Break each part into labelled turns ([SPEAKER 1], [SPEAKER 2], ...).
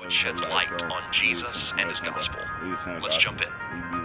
[SPEAKER 1] sheds light on Jesus and his gospel. Let's jump in.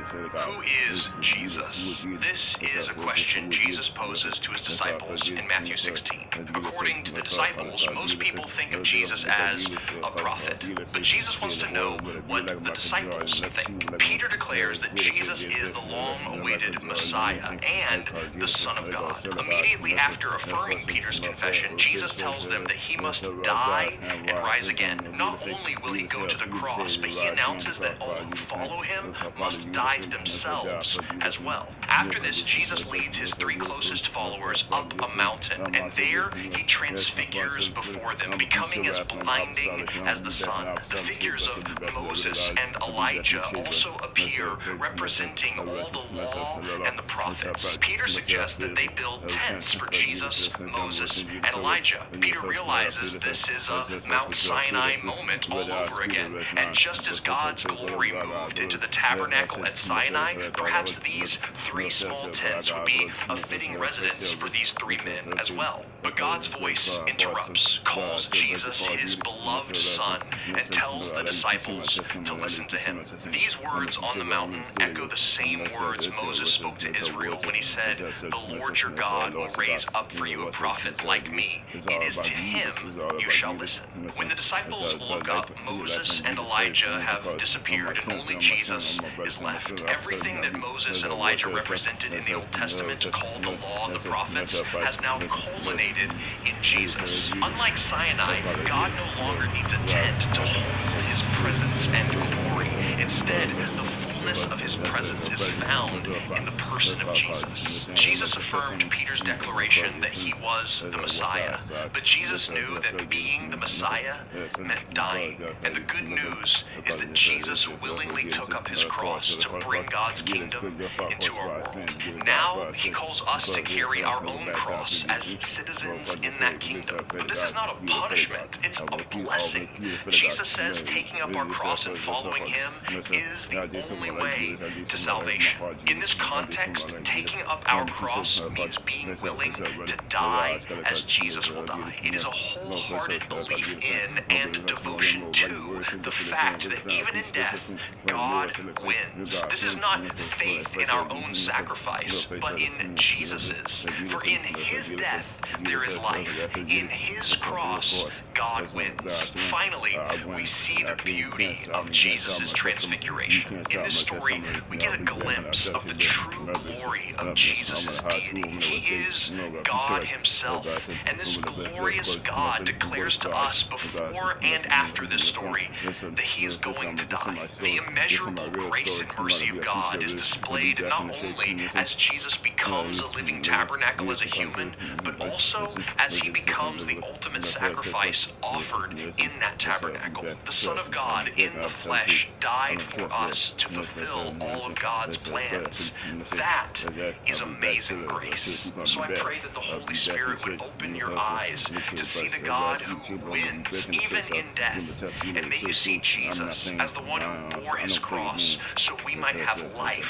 [SPEAKER 1] Who is Jesus? This is a question Jesus poses to his disciples in Matthew 16. According to the disciples, most people think of Jesus as a prophet, but Jesus wants to know what the disciples think. Peter declares that Jesus is the long-awaited Messiah and the Son of God. Immediately after affirming Peter's confession, Jesus tells them that he must die and rise again. Not only will he go to the cross, but he announces that all who follow him must die to themselves as well. After this, Jesus leads his three closest followers up a mountain, and there he transfigures before them, becoming as blinding as the sun. The figures of Moses and Elijah also appear, representing all the law and the prophets. Peter suggests that they build tents for Jesus, Moses, and Elijah. Peter realizes this is a Mount Sinai moment all over again, and just as God's glory moved into the tabernacle at Sinai, perhaps these three small tents would be a fitting residence for these three men as well. But God's voice interrupts, calls Jesus his beloved Son, and tells the disciples to listen to him. These words on the mountain echo the same words Moses spoke to Israel when he said, "The Lord your God will raise up for you a prophet like me. It is to him you shall listen." When the disciples look up, Moses and Elijah have disappeared, and only Jesus is left. Everything that Moses and Elijah represented in the Old Testament, called the law and the prophets, has now culminated in Jesus. Unlike Sinai, God no longer needs a tent to hold his presence and glory. Instead, the fullness of his presence is found in the person of Jesus. Jesus affirmed Peter's declaration that he was the Messiah, but Jesus knew that being the Messiah meant dying, and the good news is that Jesus willingly took up his cross to bring God's kingdom into our world. Now he calls us to carry our own cross as citizens in that kingdom. But this is not a punishment, it's a blessing. Jesus says taking up our cross and following him is the only way to salvation. In this context, taking up our cross means being willing to die as Jesus will die. It is a wholehearted belief in and devotion to the fact that even in death, God wins. This is not faith in our own sacrifice, but in Jesus's. For in his death, there is life. In his cross, God wins. Finally, we see the beauty of Jesus' transfiguration. In this story, we get a glimpse of the true glory of Jesus' deity. He is God himself, and this glorious God declares to us before and after this story that he is going to die. The immeasurable grace and mercy of God is displayed not only as Jesus becomes a living tabernacle as a human, but also as he becomes the ultimate sacrifice offered in that tabernacle. The Son of God in the flesh died for us to fulfill all of God's plans. That is amazing grace. So I pray that the Holy Spirit would open your eyes to see the God who wins even in death, and may you see Jesus as the one who bore his cross so we might have life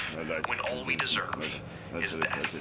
[SPEAKER 1] when all we deserve is death.